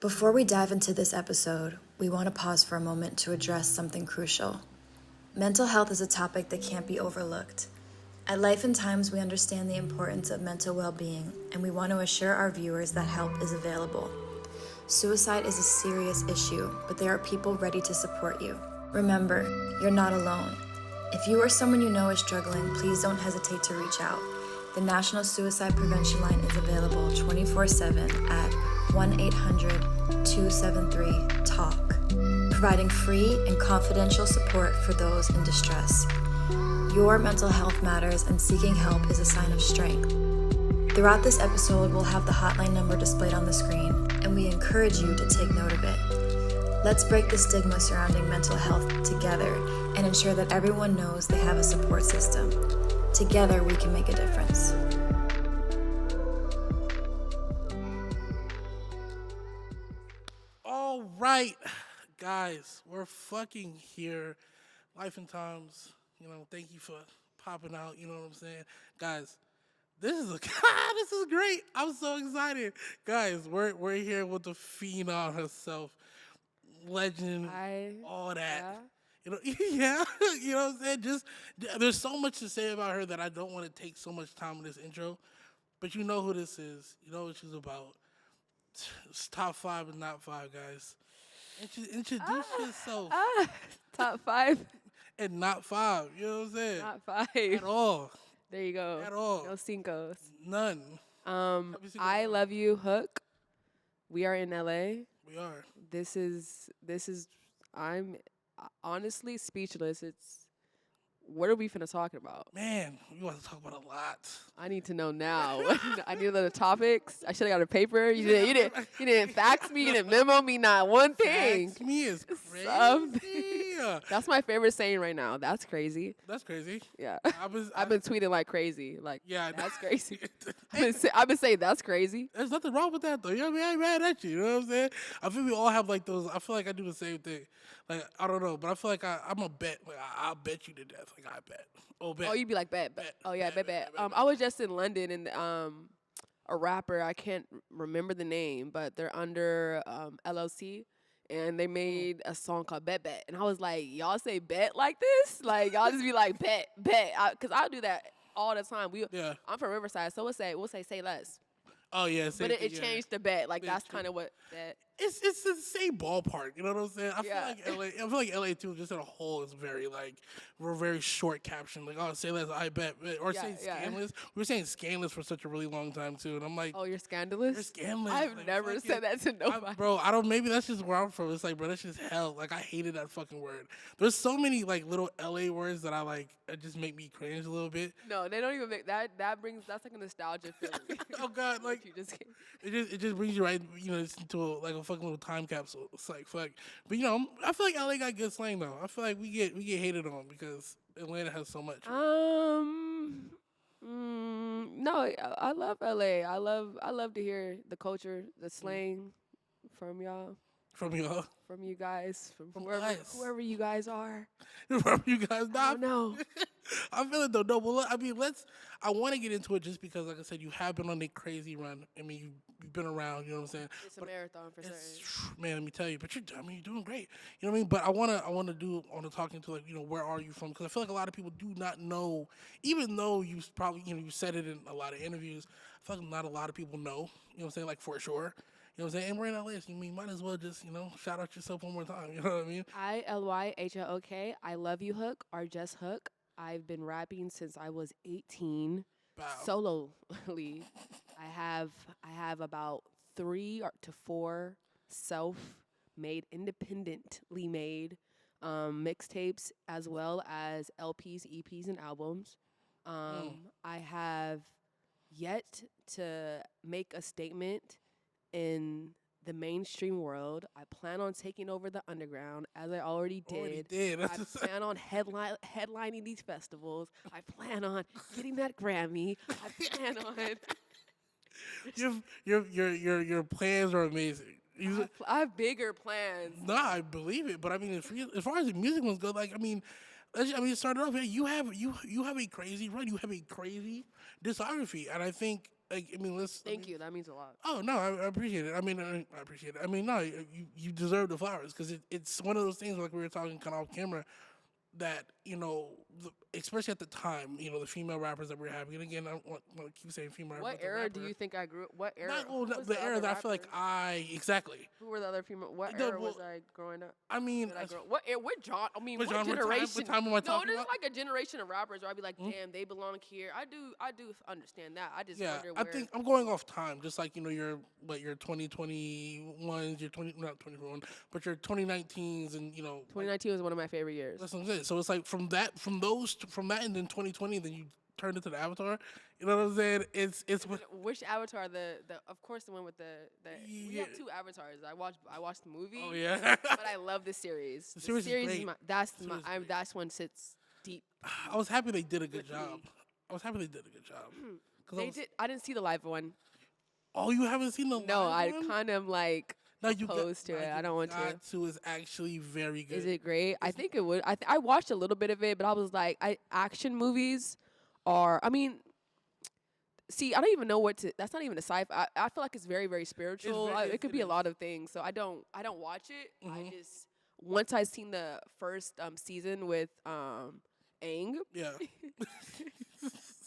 Before we dive into this episode, we want to pause for a moment to address something crucial. Mental health is a topic that can't be overlooked. At Lyfe and Tymes, we understand the importance of mental well-being, and we want to assure our viewers that help is available. Suicide is a serious issue, but there are people ready to support you. Remember, you're not alone. If you or someone you know is struggling, please don't hesitate to reach out. The National Suicide Prevention Line is available 24/7 at 1-800-273-TALK, providing free and confidential support for those in distress. Your mental health matters, and seeking help is a sign of strength. Throughout this episode, we'll have the hotline number displayed on the screen, and we encourage you to take note of it. Let's break the stigma surrounding mental health together and ensure that everyone knows they have a support system. Together, we can make a difference. All right, guys, we're fucking here. Lyfe and Tymes, thank you for popping out, you know what I'm saying? Guys, this is this is great. I'm so excited. Guys, we're here with the phenom herself. Legend, all that. Yeah, you know what I'm saying? There's so much to say about her that I don't want to take so much time in this intro. But you know who this is. You know what she's about. It's top 5 and not 5, guys. Introduce yourself. Top 5 and not 5. You know what I'm saying? Not 5 At all. There you go. At all. No cincos. None. IlyHook. We are in LA. We are. This is. I'm honestly speechless. What are we finna talk about? Man, we want to talk about a lot. I need to know now. I need to know the topics. I should have got a paper. You didn't fax me. You didn't memo me. Not one thing. Fax me is crazy. That's my favorite saying right now. That's crazy. That's crazy. Yeah. I've been tweeting like crazy. Like, yeah, that's crazy. I've been saying that's crazy. There's nothing wrong with that though. You know what I mean? I ain't mad at you. You know what I'm saying? I feel we all have like those. I feel like I do the same thing. Like, I don't know, but I feel like I'm a bet. Like, I'll bet you to death. Like, I bet. Oh, bet. Oh, you'd be like, bet. Oh, yeah, bet. I was just in London, and a rapper, I can't remember the name, but they're under LLC, and they made a song called Bet. And I was like, y'all say bet like this? Like, y'all just be like, bet. Because I'll do that all the time. I'm from Riverside, so we'll say less. Oh, yeah. But it changed to bet. Like, that's kind of what that. It's the same ballpark, you know what I'm saying? I feel like LA too, just as a whole, is very we're very short caption. Like, oh, say less, I bet, or say scandalous. We were saying scandalous for such a really long time too, and I'm like, oh, you're scandalous. You're scandalous. I've never said that to nobody, bro. I don't. Maybe that's just where I'm from. It's like, bro, that's just hell. Like, I hated that fucking word. There's so many like little LA words that I like. That just make me cringe a little bit. No, they don't even make that. That's like a nostalgia feeling. Oh God, like you just it just brings you right, into a fucking little time capsule. It's like fuck. But I feel like LA got good slang though. I feel like we get hated on because Atlanta has so much. No, I love LA. I love to hear the culture, the slang from y'all. From y'all. From you guys. From whoever you guys are. Whoever you guys I don't know. I feel it though. No, but I mean, I want to get into it just because, like I said, you have been on a crazy run. I mean, you've been around. You know what I'm saying? It's a marathon for certain. Man, let me tell you. But you're doing great. You know what I mean? But I wanna do on the talking to where are you from? Because I feel like a lot of people do not know, even though you probably you said it in a lot of interviews. I feel like not a lot of people know. You know what I'm saying? Like for sure. You know what I'm saying? And we're in LA, so you might as well just, shout out yourself one more time. You know what I mean? IlyHook. I love you, Hook, or just Hook. I've been rapping since I was 18. Wow. Solely. I have about 3 to 4 self-made, independently made mixtapes, as well as LPs, EPs, and albums. I have yet to make a statement in the mainstream world. I plan on taking over the underground, as I already did. I plan on headlining these festivals. I plan on getting that Grammy. I plan on. Your plans are amazing. I have bigger plans. Nah, I believe it. But I mean, as far as the music ones go, it started off. You have a crazy run. You have a crazy discography, and I think like, I mean, let's. Thank you. That means a lot. Oh no, I appreciate it. I mean, I appreciate it. I mean, no, you deserve the flowers because it's one of those things like we were talking kind of off camera that especially at the time, the female rappers that we were having. And again, I don't want to keep saying female. What era do you think I grew? What era? The era that I feel like exactly. Who were the other female? What era was I growing up? I mean, what genre? I mean, what genre, generation? what time am I talking there's about? like a generation of rappers where I'd be like, damn, they belong here. I do understand that. I just wonder I where. think I'm going off time, just like your 2021s, your not 21, but your 2019s, and 2019 was one of my favorite years. That's what I'm saying. So it's like from that, and then 2020, then you turned into the Avatar. You know what I'm saying? It's which Avatar? The of course the one with the we have two Avatars. I watched the movie. Oh yeah. But I love the series. The series is great. That's one sits deep. I was happy they did a good job. I didn't see the live one. Oh, you haven't seen the live No, I one? kind of like opposed to it. I don't want to. To is actually very good. Is it great? I think it would. I watched a little bit of it, but I was like, action movies are. I mean, see, I don't even know what to. That's not even a sci-fi. I feel like it's very, very spiritual. It could be a lot of things. So I don't watch it. Mm-hmm. I just once I seen the first season with Aang. Yeah.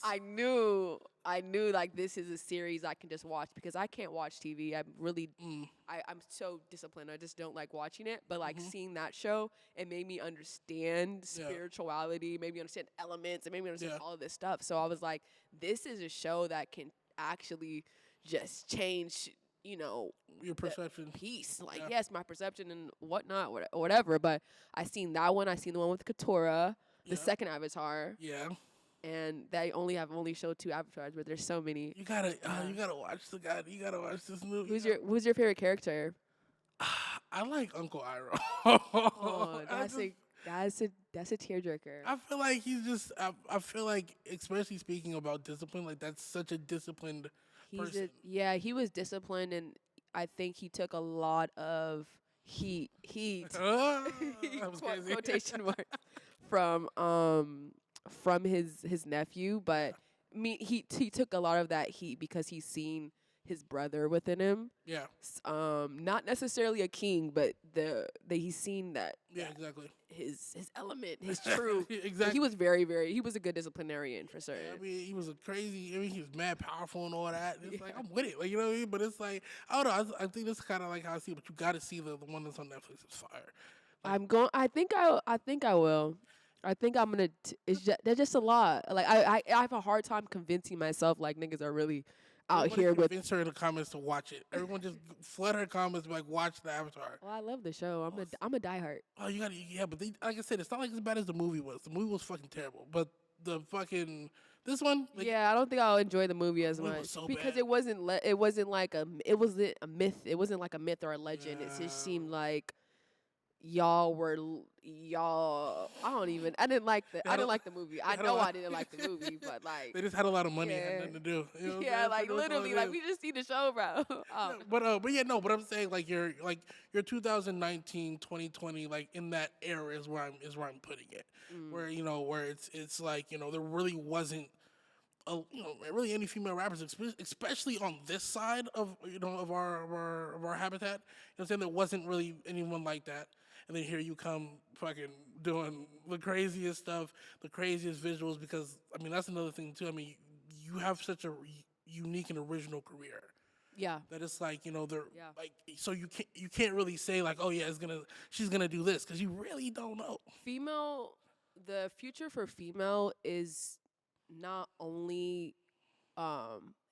I knew like this is a series I can just watch because I can't watch TV. I'm really I'm so disciplined. I just don't like watching it. But like seeing that show, it made me understand spirituality, made me understand elements, and made me understand all of this stuff. So I was like, this is a show that can actually just change, your perception. Peace. Like yes, my perception and whatnot, whatever. But I seen that one. I seen the one with Katora, the second Avatar. Yeah. And they only showed 2 avatars, but there's so many. You gotta watch You gotta watch this movie. Who's your favorite character? I like Uncle Iroh. Oh, that's a tearjerker. I feel like he's just. I feel like, especially speaking about discipline, like that's such a disciplined person. He was disciplined, and I think he took a lot of heat. That was crazy. Quotation mark from his nephew, but he took a lot of that heat because he's seen his brother within him. Yeah. Not necessarily a king, but he's seen that. Yeah, exactly. His element, his true. Exactly. He was very, very. He was a good disciplinarian for certain. I mean, he was he was mad powerful and all that. It's like I'm with it, like you know what I mean. But it's like I don't know. I think that's kind of like how I see it. But you got to see the one that's on Netflix. It's fire. Like, I think I will. I think I'm gonna. They're just a lot. Like I have a hard time convincing myself like niggas are really out here with. Convince her in the comments to watch it. Everyone just flood her comments like watch the Avatar. Well, I love the show. I'm a diehard. Oh, you gotta but like I said, it's not like as bad as the movie was. The movie was fucking terrible, but the fucking this one. Like, I don't think I'll enjoy the movie as much so because bad. it wasn't like a myth. It wasn't like a myth or a legend. It just seemed like. Y'all I didn't like the movie. I know I didn't like the movie, but like they just had a lot of money and had nothing to do. You know like literally, like we just see the show, bro. Oh. But I'm saying like your 2019, 2020, like in that era is where I'm putting it. Where where it's like there really wasn't really any female rappers, especially on this side of of our habitat. You know what I'm saying? There wasn't really anyone like that. And then here you come fucking doing the craziest stuff, the craziest visuals, because, I mean, that's another thing, too. I mean, you have such a unique and original career. Yeah. That it's like, they're like, so you can't really say like, oh yeah, she's gonna do this, because you really don't know. The future for female is not only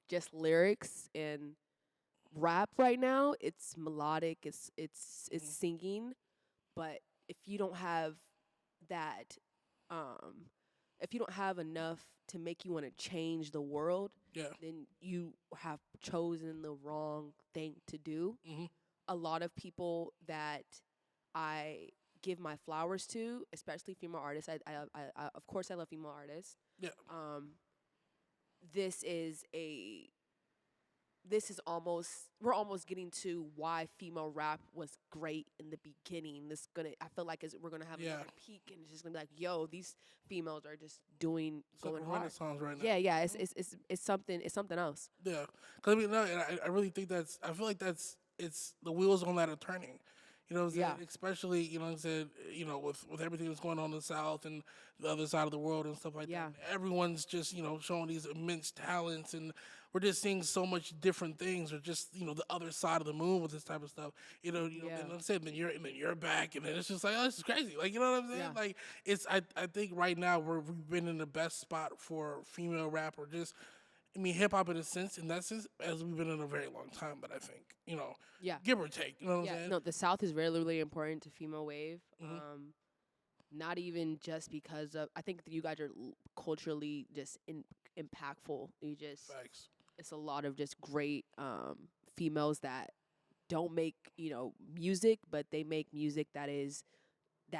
just lyrics and rap right now. It's melodic, it's singing. But if you don't have that, if you don't have enough to make you want to change the world, then you have chosen the wrong thing to do. Mm-hmm. A lot of people that I give my flowers to, especially female artists. I of course I love female artists. Yeah. This is this is we're almost getting to why female rap was great in the beginning. I feel like we're gonna have another peak, and it's just gonna be like, yo, these females are just It's going like a hard. renaissance right now. Yeah, it's something else. Yeah, because I mean, no, and I really think I feel like it's the wheels on that are turning. You know what I'm saying? Yeah. Especially, you know what I'm saying, with everything that's going on in the South and the other side of the world and stuff like Yeah. that. Everyone's just, showing these immense talents, and we're just seeing so much different things, or just, the other side of the moon with this type of stuff. Yeah. And I'm saying, then you're back, and then it's just like, oh, this is crazy. Like, you know what I'm saying? Yeah. Like, I think right now we've been in the best spot for female rap, or just, I mean, hip hop in that sense, as we've been in a very long time. But I think, Yeah. give or take, you know what I'm Yeah, saying? no, the South is really, really important to female wave. Mhm. Not even just because of, I think that you guys are culturally just impactful. Facts. It's a lot of just great females that don't make, music, but they make music that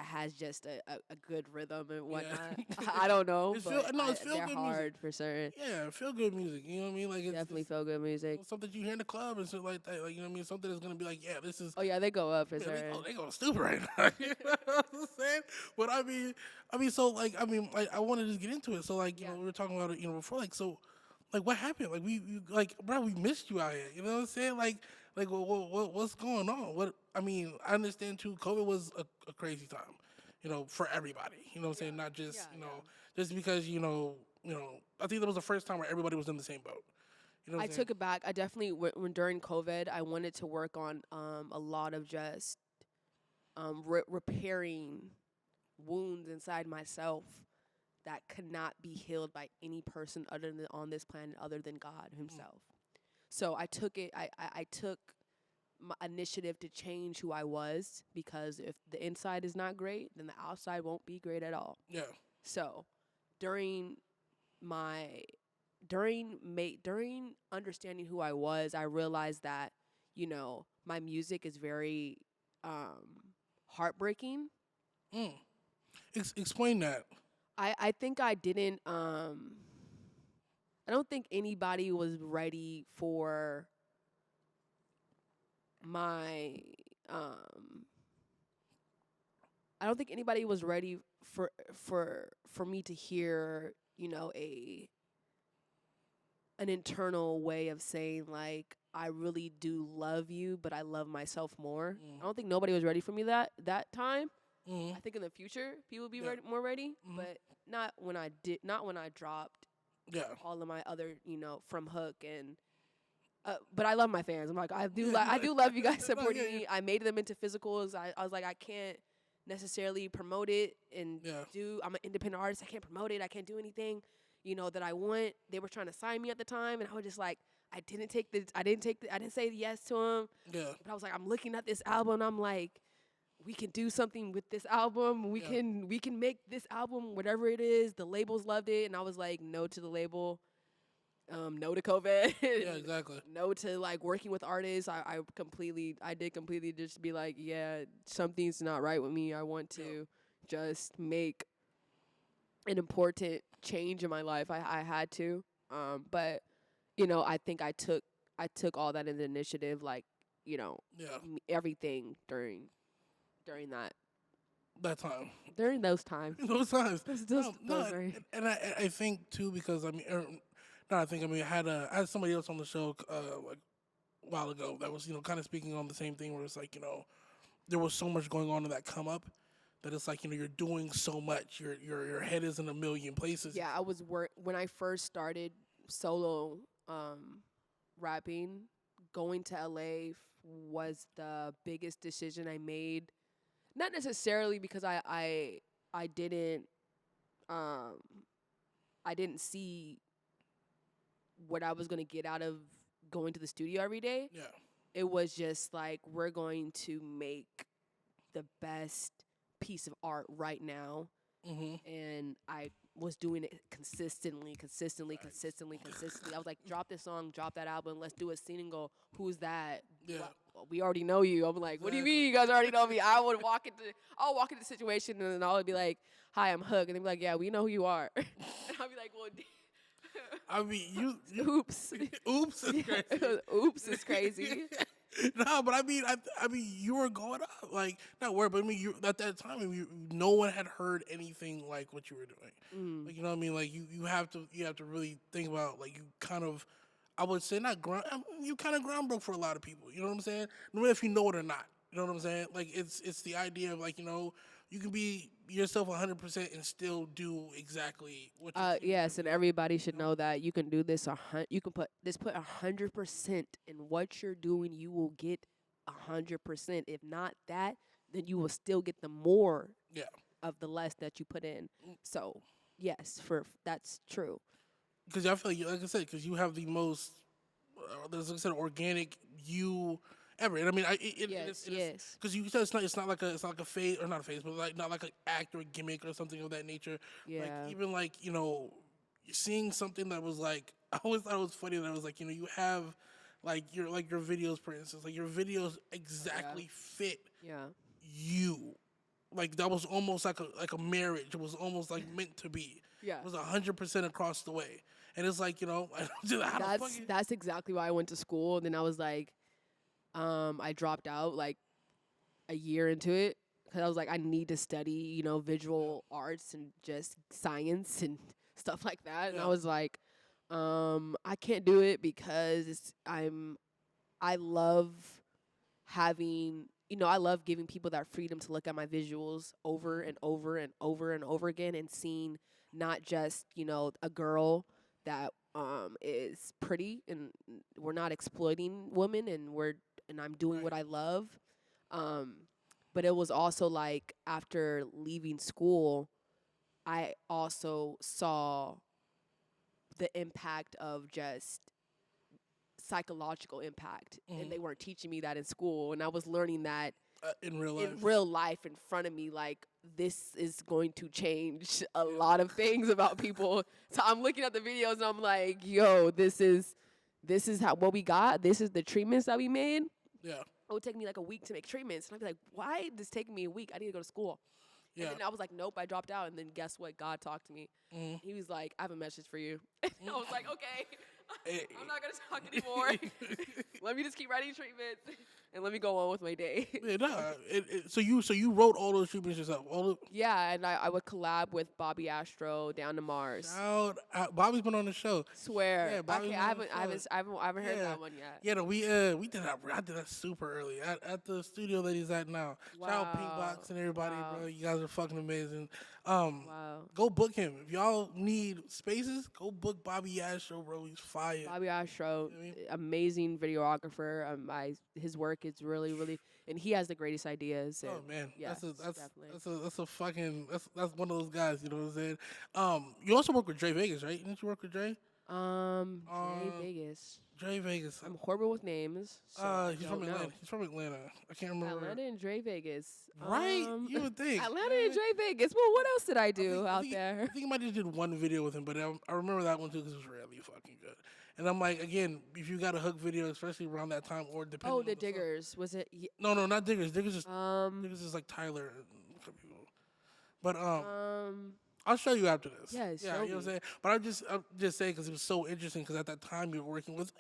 has just a good rhythm and whatnot. I don't know, It's but it's feel they're good hard music. for certain. Yeah, feel good music. You know what I mean? Like, Definitely it's feel good music. something you hear in the club and shit like that. Like, you know what I mean? Something that's gonna be like, yeah, this is. Oh yeah, they go up for Yeah, certain. they going stupid right now. You know what I'm saying? But so like, like, I want to just get into it. So like, Yeah. we were talking about it, before. Like, so, like, what happened? Like, bro, we missed you out here. You know what I'm saying? Like, what's going on? I understand too. COVID was a crazy time, for everybody. You know what I'm saying? Not just, just because, I think that was the first time where everybody was in the same boat. You know what I I'm saying? took it back. I definitely, when during COVID, I wanted to work on a lot of just repairing wounds inside myself that could not be healed by any person other than on this planet other than God Himself. So I took it. I took my initiative to change who I was, because if the inside is not great, then the outside won't be great at all. Yeah. So during my during understanding who I was, I realized that, my music is very heartbreaking. Mm. Explain that. I think I didn't I don't think anybody was ready for my I don't think anybody was ready for me to hear, an internal way of saying, like, I really do love you, but I love myself more. I don't think nobody was ready for me that time. Mm-hmm. I think in the future people will be Yeah. more ready, Mhm. but not when I dropped Yeah. all of my other, from Hook and. But I love my fans. I'm like, I do love you guys supporting me. I made them into physicals. I was like, I can't necessarily promote it and I'm an independent artist. I can't promote it. I can't do anything, that I want. They were trying to sign me at the time, and I was just like, I didn't say yes to them. Yeah. But I was like, I'm looking at this album, and I'm like, we can do something with this album. We can make this album whatever it is. The labels loved it, and I was like, no to the label. No to COVID. Yeah, exactly. No to like working with artists. I did completely just be like, yeah, something's not right with me. I want to just make an important change in my life. I had to. But I think I took all that in the initiative, like, everything during that time. During those times. Those times. Those and I think too, because I had somebody else on the show like a while ago that was kind of speaking on the same thing, where it's like, there was so much going on in that come up that it's like, you're doing so much, your head is in a million places. Yeah, I was when I first started solo rapping. Going to LA was the biggest decision I made. Not necessarily because I didn't see what I was gonna get out of going to the studio every day. Yeah. It was just like, we're going to make the best piece of art right now. Mm-hmm. And I was doing it consistently. I was like, drop this song, drop that album, let's do a single. Who's that? Yeah. Well, we already know you. I'm like, what do you mean you guys already know me? I'll walk into the situation, and then I'll be like, hi, I'm Hook. And they'll be like, yeah, we know who you are. And I'll be like, well, I mean, Oops. oops, is crazy. Oops is crazy. No, but I mean, you were going up, like not worried, but I mean, you at that time, no one had heard anything like what you were doing. Like, you know what I mean? Like, you have to really think about, like, you kind of, I would say not ground, you kind of ground broke for a lot of people. You know what I'm saying? No matter if you know it or not. You know what I'm saying? Like, it's the idea of, like, you can be yourself 100% and still do exactly what you think. Yes, and everybody should know that you can do this. You can put 100% in what you're doing. You will get 100%. If not that, then you will still get the more Yeah. of the less that you put in. So yes, that's true. Because I feel like I said, because you have the most, there's like I said, organic you ever. And I mean, Yes. because you said it's not like a phase or not a phase, but like not like an act or a gimmick or something of that nature. Like, Yeah. even like, seeing something that was like, I always thought it was funny that it was like, you have like your videos, for instance, like your videos exactly fit Yeah. you. Like, that was almost like a marriage. It was almost like meant to be. Yeah. It was 100% across the way. And it's like, how the fuck That's exactly why I went to school. And then I was like, I dropped out like a year into it because I was like, I need to study, visual arts and just science and stuff like that. And I Yeah. was like, I can't do it because I love having, I love giving people that freedom to look at my visuals over and over and over and over again and seeing not just, a girl that is pretty and we're not exploiting women and I'm doing what I love. But it was also like after leaving school, I also saw the impact of just psychological impact, and they weren't teaching me that in school, and I was learning that in real life. in real life in front of me. Like, this is going to change a lot of things about people. So I'm looking at the videos and I'm like, yo, this is how what we got. This is the treatments that we made. Yeah. It would take me like a week to make treatments, and I'd be like, why is this taking me a week? I need to go to school. Yeah. And then I was like, nope, I dropped out. And then guess what? God talked to me. He was like, I have a message for you. I was like, okay, I'm not going to talk anymore. Let me just keep writing treatments and let me go on with my day. Yeah, nah. So you wrote all those treatments yourself. Yeah, and I would collab with Bobby Astro, Down to Mars. Bobby's been on the show. Swear. Yeah, Bobby's Okay, been I on the haven't heard Yeah. that one yet. Yeah, no, we did that. I did that super early at the studio that he's at now. Shout out Pink Box and everybody, bro. You guys are fucking amazing. Wow. Go book him if y'all need spaces. Go book Bobby Astro, bro. He's fire. Bobby Astro, amazing videographer. His work is really, really, and he has the greatest ideas. Oh and man, yes, definitely. that's a fucking that's one of those guys. You know what I'm saying? You also work with Dre Vegas, right? Didn't you work with Dre? Dre Vegas. Dre Vegas. I'm horrible with names. So He's I from don't Atlanta. know. He's from Atlanta. I can't remember. Atlanta and Dre Vegas. Right? You would think. Atlanta and Dre Vegas. Well, what else did I do I out think, there? I think I might have did one video with him, but I remember that one too because it was really fucking good. And I'm like, again, if you got a hook video, especially around that time, or depending. Oh, on the song. Diggers. Was it? No, not Diggers. Diggers is like Tyler. And a couple people. But I'll show you after this. Yeah, you know what I'm saying. But I'm just saying because it was so interesting because at that time you were working with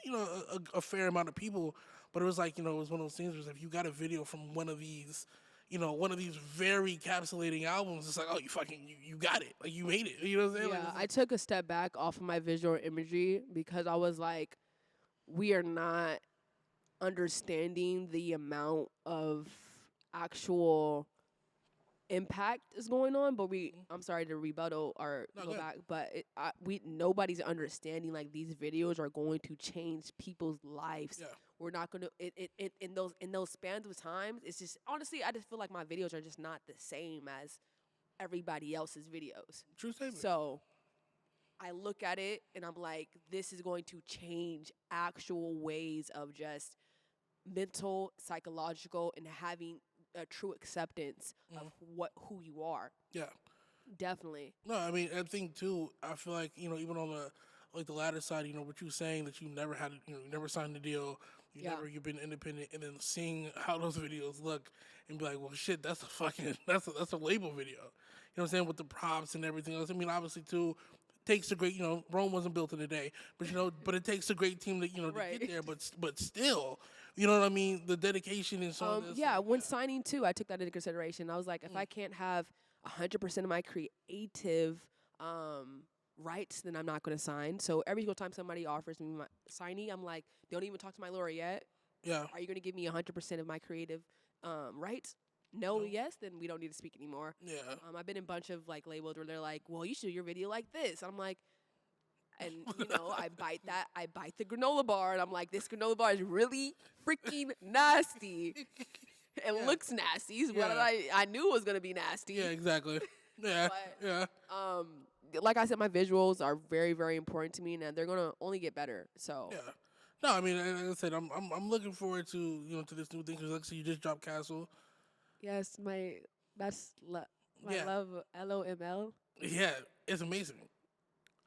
a fair amount of people, but it was like it was one of those things where if you got a video from one of these. One of these very capsulating albums, it's like, oh, you got it. Like, you made it. You know what I'm saying? Yeah, like, I took a step back off of my visual imagery because I was like, we are not understanding the amount of actual impact is going on, but I'm sorry to rebuttal or go back, but nobody's understanding like these videos are going to change people's lives. Yeah. We're not going to in those spans of time. It's just honestly, I just feel like my videos are just not the same as everybody else's videos. True statement. So I look at it and I'm like, this is going to change actual ways of just mental, psychological, and having a true acceptance of who you are. Yeah. Definitely. No, I mean, I think too. I feel like even on the latter side, what you were saying that you never had, you never signed a deal, you've been independent, and then seeing how those videos look and be like, well, shit, that's a fucking that's a label video. You know what I'm saying, with the props and everything else. I mean, obviously too, takes a great, Rome wasn't built in a day, but but it takes a great team to to Right. get there. But still, you know what I mean? The dedication and so on. Yeah, when signing too, I took that into consideration. I was like, if I can't have 100% of my creative rights, then I'm not going to sign. So every single time somebody offers me my signing, I'm like, don't even talk to my lawyer yet. Yeah. Are you going to give me 100% of my creative rights? No, yes, then we don't need to speak anymore. Yeah. I've been in a bunch of like labels where they're like, well, you should do your video like this. I'm like, and I bite the granola bar, and I'm like, this granola bar is really freaking nasty. It looks nasty. It's what I knew it was gonna be nasty. Yeah, exactly. Yeah, But, yeah. Like I said, my visuals are very, very important to me, and they're gonna only get better. So Yeah. No, I mean, like I said, I'm looking forward to to this new thing because like I said, you just dropped Castle. yes, my Yeah. love LOML. Yeah, it's amazing.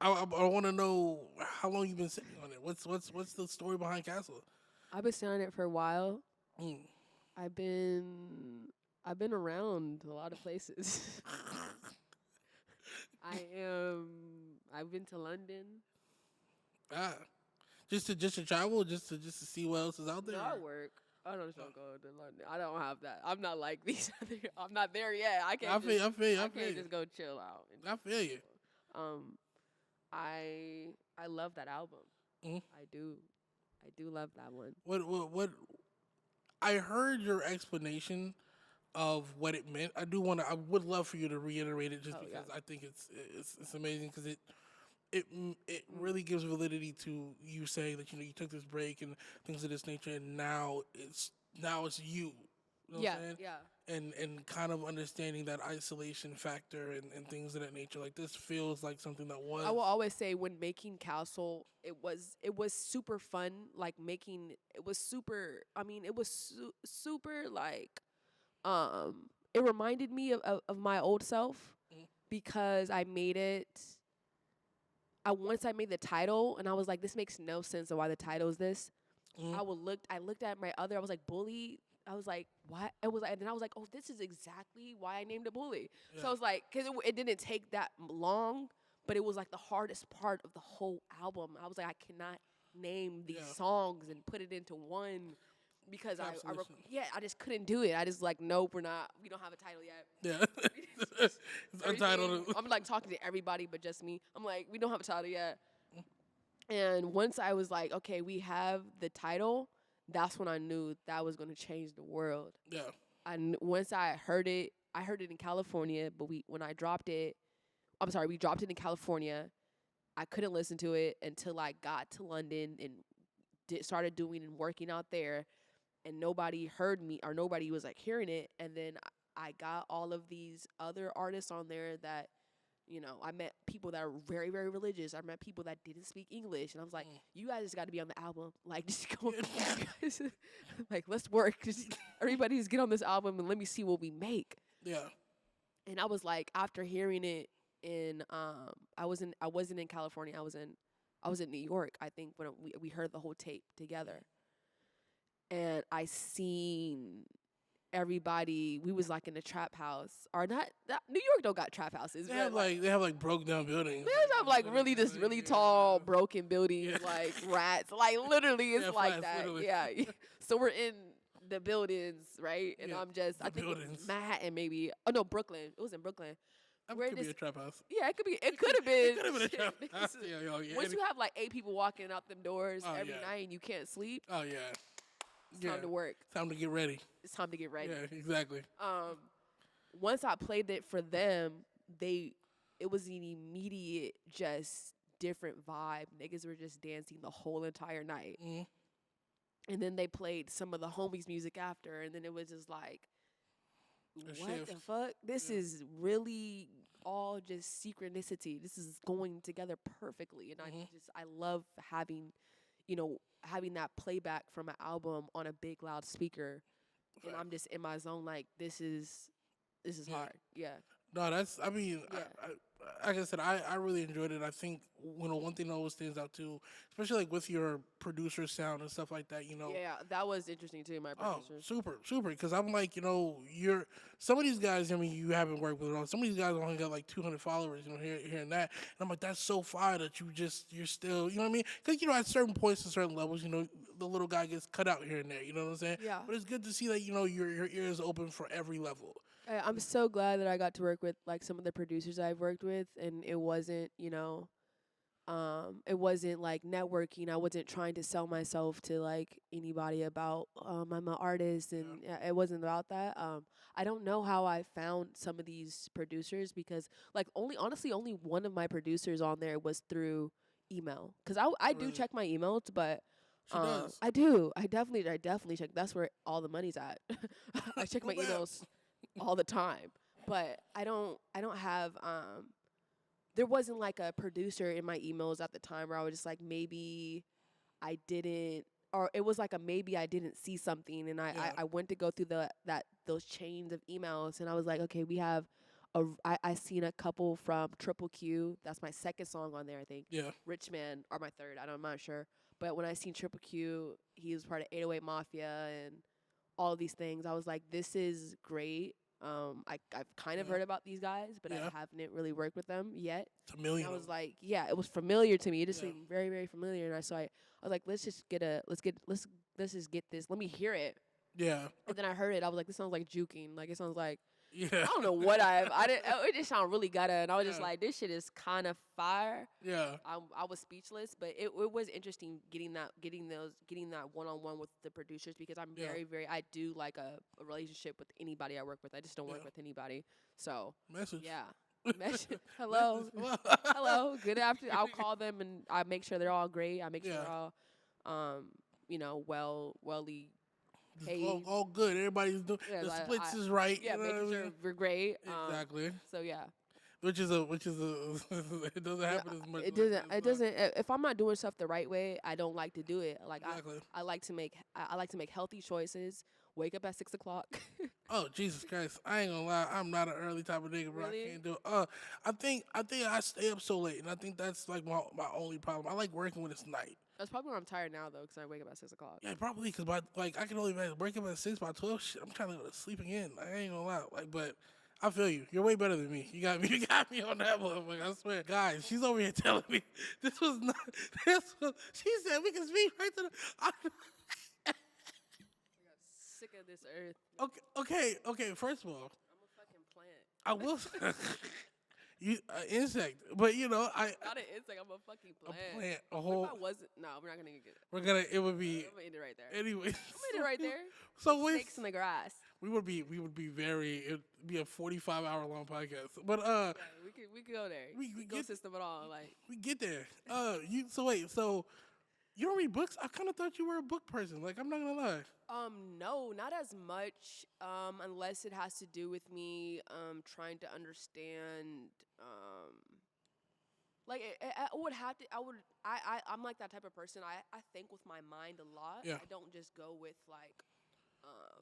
I want to know how long you've been sitting on it. What's the story behind Castle? I've been sitting on it for a while. Mm. I've been around a lot of places. I've been to London. Ah, just to travel, just to see what else is out there. No, I work. I don't go to London. I don't have that. I'm not like these other. I'm not there yet. I can't. I feel you. Just go chill out. I feel you. I love that album. Mm. I do love that one. What? I heard your explanation of what it meant. I would love for you to reiterate it, just because I think it's amazing because it really gives validity to you saying that you took this break and things of this nature, and now it's you. You know what I'm saying? Yeah. And kind of understanding that isolation factor and things of that nature. Like, this feels like something that was. I will always say when making Castle, it was super fun. Like making it was super. I mean, it was super like. It reminded me of my old self because I made it. Once I made the title and I was like, this makes no sense of why the title is this. I looked at my other. I was like, Bully. I was like, what? And then I was like, oh, this is exactly why I named it Bully. Yeah. So I was like, because it didn't take that long, but it was like the hardest part of the whole album. I was like, I cannot name these songs and put it into one because I just couldn't do it. I just like, nope, we don't have a title yet. Yeah. It's untitled. I'm like talking to everybody but just me. I'm like, we don't have a title yet. And once I was like, okay, we have the title, that's when I knew that was going to change the world. Yeah. Once I heard it in California, but when I dropped it, we dropped it in California. I couldn't listen to it until I got to London and started doing and working out there, and nobody heard me or nobody was like hearing it. And then I got all of these other artists on there that, I met people that are very, very religious. I met people that didn't speak English. And I was like, you guys just got to be on the album. Like, just go. Like, let's work. Everybody just get on this album and let me see what we make. Yeah. And I was like, after hearing it I wasn't in California. I was in New York, I think, when we heard the whole tape together. And I seen everybody. We was like in a trap house, or not. New York don't got trap houses. They have like broke down buildings. They have like really tall broken buildings, like rats. Like literally, it's like that. Literally. Yeah. So we're in the buildings, right? And I'm just, I think buildings. Manhattan maybe. Oh no, Brooklyn. It was in Brooklyn. That could be a trap house. Yeah, it could be. It could have been. It could have been a trap house. Yeah. Once you have like 8 people walking out them doors every yeah. night and you can't sleep, Oh yeah. it's time to work. Time to get ready. It's time to get ready. Yeah, exactly. Once I played it for them, it was an immediate, just different vibe. Niggas were just dancing the whole entire night. Mm-hmm. And then they played some of the homies' music after, and then it was just like, what the fuck? This is really all just synchronicity. This is going together perfectly. And I love having, having that playback from an album on a big loud speaker. And I'm just in my zone like, this is hard. Yeah. No, that's, I mean, like I said, I really enjoyed it. I think one thing that always stands out too, especially like with your producer sound and stuff like that. Yeah, that was interesting too. My Oh, producers. super. Because I'm like, you're some of these guys. I mean, you haven't worked with at all. Some of these guys only got like 200 followers. Here and that. And I'm like, that's so fire that you're still, you know what I mean? Because at certain points, at certain levels, the little guy gets cut out here and there. You know what I'm saying? Yeah. But it's good to see that your ear is open for every level. I'm so glad that I got to work with like some of the producers I've worked with, and it wasn't like networking. I wasn't trying to sell myself to like anybody about I'm an artist, and it wasn't about that. I don't know how I found some of these producers because like only one of my producers on there was through email, because I do Really? check my emails, but She does. I do. I definitely check. That's where all the money's at. I check my No doubt. emails all the time, but I don't have there wasn't like a producer in my emails at the time where I was just like, maybe I didn't, or it was like a maybe I didn't see something, and Yeah. I went to go through those chains of emails, and I was like, okay, I seen a couple from Triple Q. That's my second song on there, I think. Yeah. Rich Man, or my third, I'm not sure. But when I seen Triple Q, he was part of 808 Mafia and all of these things. I was like, this is great. I've kind of heard about these guys, but Yeah. I haven't really worked with them yet. It's a million. And I of was them. like, yeah, it was familiar to me. It just Yeah. seemed very, very familiar. And I was like, let's just get this. Let me hear it. Yeah. And then I heard it. I was like, this sounds like juking. Like it sounds like Yeah. I don't know what I didn't. It just sounded really gutta, and I was just Yeah. like, this shit is kind of fire. Yeah. I was speechless, but it was interesting getting that one on one with the producers, because I'm Yeah. I do like a relationship with anybody I work with. I just don't work Yeah. with anybody. So Message. yeah. Hello. Hello. Hello. Good afternoon. I'll call them and I make sure they're all great. I make sure Yeah. they're all welly Just paid. all good. Everybody's doing Yeah, the I- splits is right. Yeah, you know making what I sure mean? we're great. Exactly. So yeah. Which is a it doesn't happen as much. It like doesn't. that, It so- doesn't. If I'm not doing stuff the right way, I don't like to do it. Like Exactly. I like to make. I like to make healthy choices. Wake up at 6 o'clock. Oh Jesus Christ! I ain't gonna lie. I'm not an early type of nigga, bro. Really? I can't do it. I think I stay up so late, and I think that's like my only problem. I like working when it's night. That's probably why I'm tired now, though, because I wake up at 6 o'clock. Yeah, probably because I can only wake up at 6 by 12. Shit, I'm trying to go to sleep again. Like, I ain't gonna lie. But I feel you. You're way better than me. You got me. You got me on that motherfucker. I swear, guys. She's over here telling me this was not. This was. She said we can speak right to the. I got sick of this earth. Okay. First of all, I'm a fucking plant. I will. You insect, but I Not an insect. I'm a fucking a plant. plant a What whole. if I wasn't? No, we're not gonna get it. We're gonna. It would be I'm gonna end it right there. anyway. I'm gonna end it right there. So with Snakes in the grass. we would be very. It'd be a 45-hour long podcast. But Yeah, we could go there. we Go get system at all. Like we get there. So you don't read books? I kind of thought you were a book person. Like I'm not gonna lie. No, not as much. Unless it has to do with me trying to understand like I would have to I'm like that type of person. I think with my mind a lot. Yeah. I don't just go with like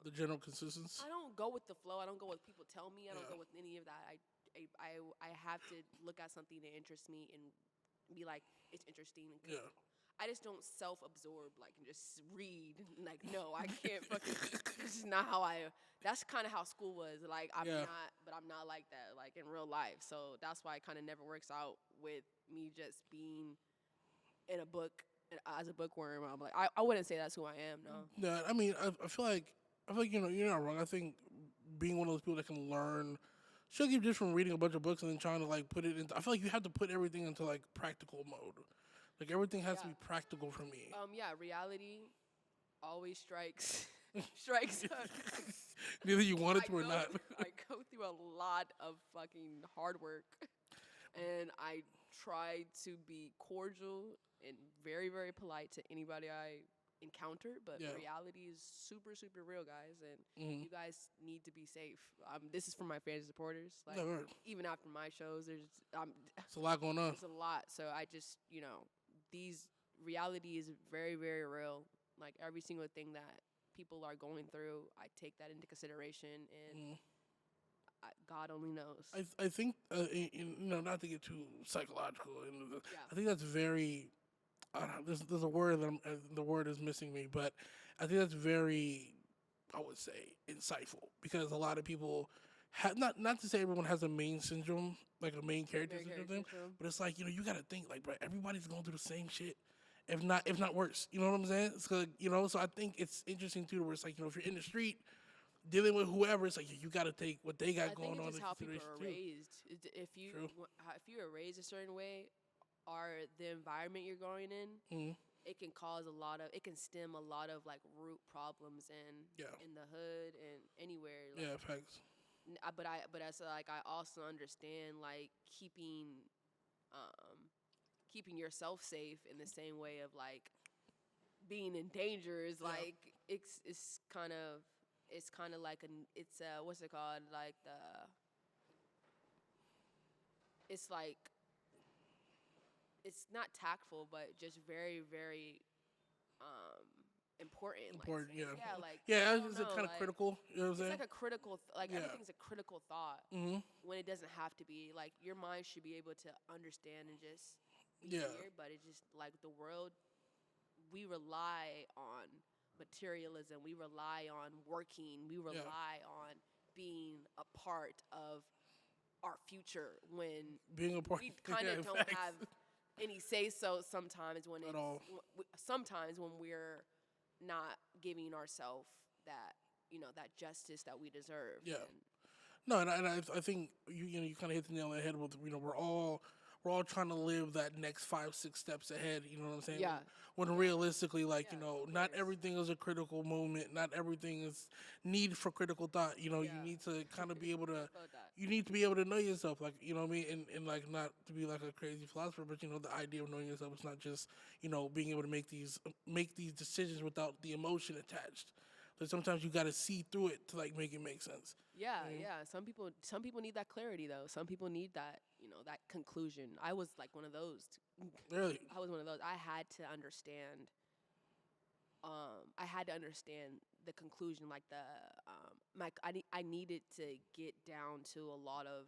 The general consistency. I don't go with the flow. I don't go with people tell me. I don't Yeah. go with any of that. I have to look at something that interests me and be like, it's interesting. And Yeah. I just don't self-absorb like and just read. Like no, I can't fucking. This is not how That's kind of how school was. Like I'm not like that. Like in real life. So that's why it kind of never works out with me just being in a book as a bookworm. I'm like I wouldn't say that's who I am. No. Yeah. I mean, I feel like you're not wrong. I think being one of those people that can learn. Should keep just from reading a bunch of books and then trying to like put it into. I feel like you have to put everything into like practical mode. Like everything has to be practical for me. Reality always strikes. Neither you want it to or not. I go through a lot of fucking hard work, and I try to be cordial and very, very polite to anybody I encounter. But reality is super, super real, guys, and you guys need to be safe. This is for my fans and supporters. Like even after my shows, there's it's a lot going on. It's a lot. So I just these reality is very, very real. Like every single thing that people are going through, I take that into consideration, and God only knows. I think not to get too psychological, Yeah. I think that's very. There's a word that the word is missing me, but I think that's very, I would say, insightful because a lot of people have not to say everyone has a main syndrome, like a main character Main syndrome, character syndrome. but it's like you got to think like, bro, everybody's going through the same shit, if not worse. You know what I'm saying? So so I think it's interesting too, where it's like if you're in the street dealing with whoever, it's like you got to take what they got I think going it's on just in how people consideration are too. raised. True. If you are raised a certain way, or the environment you're growing in, Mm-hmm. it can stem a lot of like root problems in the hood and anywhere. Like, Yeah, facts. but as like I also understand like keeping yourself safe in the same way of like being in danger is like it's kind of like what's it called, like it's like it's not tactful but just very very important. Important, Like, yeah. yeah, like Yeah, I don't it's know, kind of like, critical. You know what I'm it's saying? like a critical Yeah. everything's a critical thought when it doesn't have to be. Like your mind should be able to understand and just be Yeah. here, but it's just like the world, we rely on materialism, we rely on working, we rely on being a part of our future when Being a part. we kind of Yeah, don't facts. have any say so sometimes when At all. sometimes when we're not giving ourselves that that justice that we deserve. Yeah. And No, and I think you kind of hit the nail on the head with we're all trying to live that next 5-6 steps ahead. You know what I'm saying? Yeah. When realistically, like Yeah, not course. everything is a critical moment. Not everything is need for critical thought. You Yeah. need to kind of be able to. About that. You need to be able to know yourself, like what I mean, and like not to be like a crazy philosopher, but the idea of knowing yourself is not just being able to make these decisions without the emotion attached. But sometimes you got to see through it to like make it make sense. Yeah, yeah. Some people need that clarity though. Some people need that, that conclusion. I was like one of those. Really? I was one of those. I had to understand. I had to understand the conclusion, like I needed to get down to a lot of,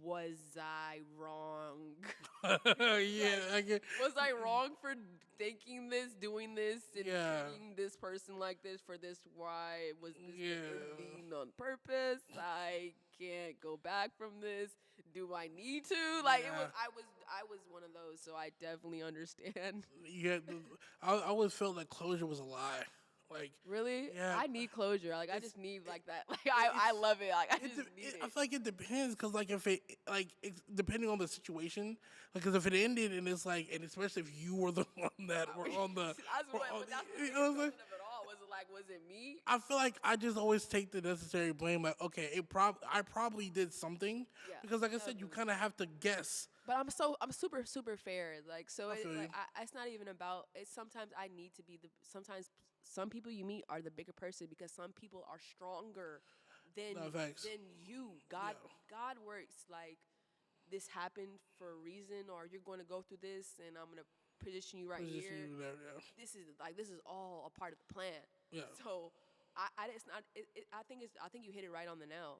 was I wrong? Yeah, I get. Was I wrong for thinking this, doing this, and Yeah. treating this person like this for this? Why was this Yeah. being on purpose? I can't go back from this. Do I need to? Like Yeah. I was one of those, so I definitely understand. Yeah, I always felt like closure was a lie. Like Really? Yeah. I need closure. Like I just need like that. Like I it's- love it. Like I It just de- need it- it. I feel like it depends because like if it like it's depending on the situation, because if it ended and it's like, and especially if you were the one that were on the, That's were what, on but that's the you know what I'm saying? question of it all. Was it like, was it me? I feel like I just always take the necessary blame. Like, okay, I probably did something Yeah, because, like I said, you kind of have to guess. But I'm super fair. Like so, feel you. it's not even about. It's sometimes I need to be the. Sometimes some people you meet are the bigger person because some people are stronger than No, facts. you. God Yeah. God works like this happened for a reason, or you're going to go through this, and I'm gonna position you right Position here. you there, yeah. This is all a part of the plan. Yeah. So it's not. I think you hit it right on the nail.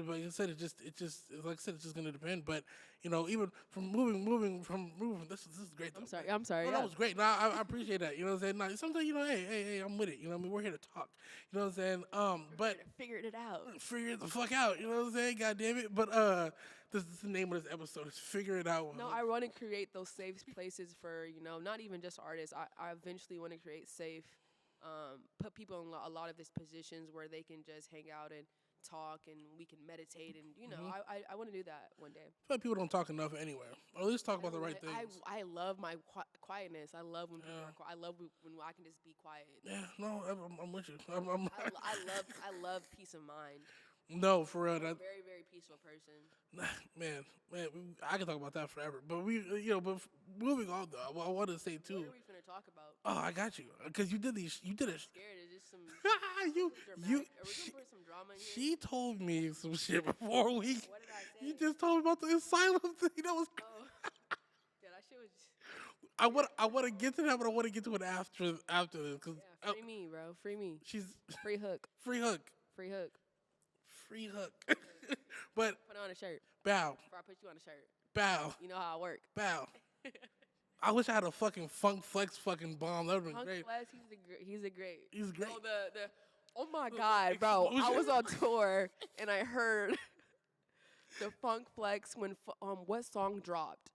Like I said, like I said, it's just gonna depend. But even from moving, this is great. Though. I'm sorry. No, Yeah. that was great. No, I appreciate that. You know what I'm saying? No, sometimes hey, I'm with it. You know what I mean? We're here to talk. You know what I'm saying? But Figured it out. figure it the fuck out. You know what I'm saying? God damn it. But this is the name of this episode. Is figure it out. No, I want to create those safe places for, not even just artists. I eventually want to create safe, put people in a lot of these positions where they can just hang out and talk and we can meditate and, I want to do that one day. I feel like people don't talk enough anywhere, or at least talk about the right things. I love my quietness. I love when people are quiet. I love when I can just be quiet. Yeah, no, I'm with you. I love peace of mind. No, for real. I'm a That, very, very peaceful person. man, I can talk about that forever. But but moving on though, I want to say too. What are we finna talk about? Oh, I got you, because you did it. Scared of just some you, dramatic. you. Are we gonna put some drama in here? She told me some shit before we. What did I say? You just told me about the asylum thing. That was. Oh, yeah, that shit was. I want to get to that, but I want to get to it after this because Yeah, free me, bro. Free me. she's Free hook. free hook, Free hook. free hook. But Put on a shirt. bow, Before I put you on a shirt. bow, You know how I work. bow. I wish I had a fucking Funk Flex fucking bomb. That would have been Punk great. Flex, he's a great. He's great. Oh, oh my God, bro. I was on tour and I heard the Funk Flex when what song dropped?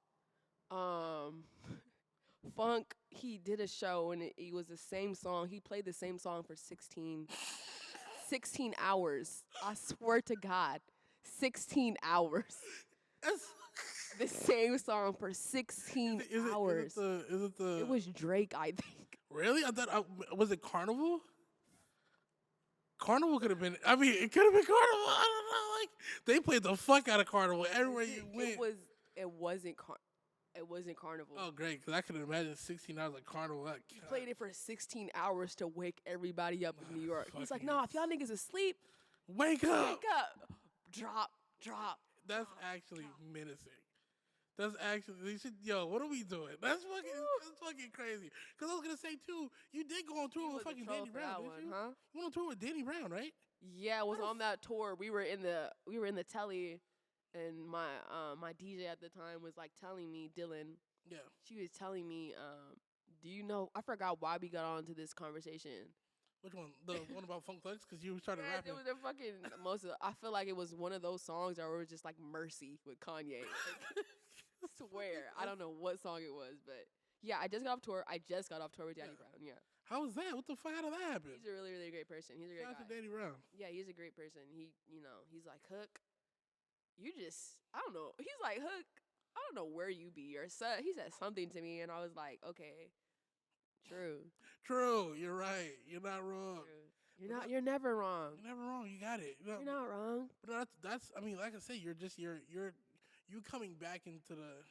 Funk, he did a show and it was the same song. He played the same song for 16 hours. I swear to God, 16 hours. That's, The same song for 16 hours. Is it the? It was Drake, I think. Really? I thought was it Carnival? Carnival could have been. I mean, it could have been Carnival. I don't know. Like they played the fuck out of Carnival everywhere you went. It wasn't Carnival. Oh, great! Because I could imagine 16 hours of Carnival. Like, He played it for 16 hours to wake everybody up in New York. He's like, fucking nah, if y'all niggas asleep, wake up! wake up. Drop. That's actually menacing. That's actually what are we doing? That's fucking crazy. Because I was gonna say too, you did go on tour with fucking Danny Brown, didn't you? Huh? You went on tour with Danny Brown, right? Yeah, I was on that tour. We were in the telly, and my DJ at the time was like telling me, Dylan. Yeah. She was telling me, do you know? I forgot why we got onto this conversation. Which one? The one about Funk Flex? Because you started Yeah, rapping. it was a fucking I feel like it was one of those songs that were just like Mercy with Kanye. Like, swear, I don't know what song it was, but yeah, I just got off tour with Danny Brown. Yeah. How was that? What the fuck? How did that happen? He's a really, really great person. He's a great Shout out to guy. Danny Brown. Yeah, he's a great person. He's like, Hook, I don't know. He's like, Hook, I don't know where you be or he said something to me, and I was like, okay, True. You're right. You're not wrong. True. You're never wrong. You're never wrong. You got it. You're not wrong. But that's. I mean, like I said, you coming back into the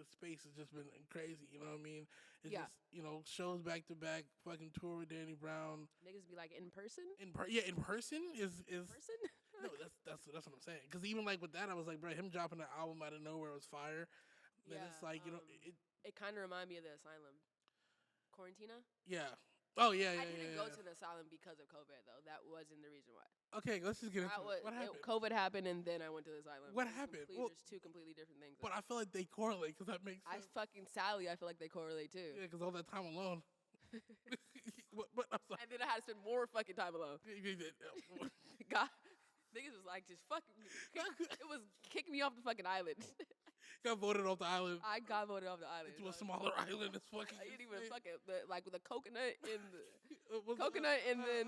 space has just been crazy. You know what I mean? It's Yeah. just shows back to back, fucking tour with Danny Brown. Niggas be like, in person? In person is Person? no, that's what I'm saying. Because even like with that, I was like, bro, him dropping the album out of nowhere was fire. Then it's like it kind of reminded me of the Asylum. Quarantina? Yeah. Oh yeah. I didn't go to the Asylum because of COVID though. That wasn't the reason why. Okay, let's just get into it. What happened? COVID happened and then I went to the Asylum. What happened? There's two completely different things. But I feel like they correlate because that makes sense. Sadly, I feel like they correlate too. Yeah, because all that time alone. but I'm sorry. And then I had to spend more fucking time alone. God, niggas was like just fucking. It was kicking me off the fucking island. Got voted off the island. I got voted off the island. To a smaller island. It's fucking. I didn't even fucking like with the coconut and the then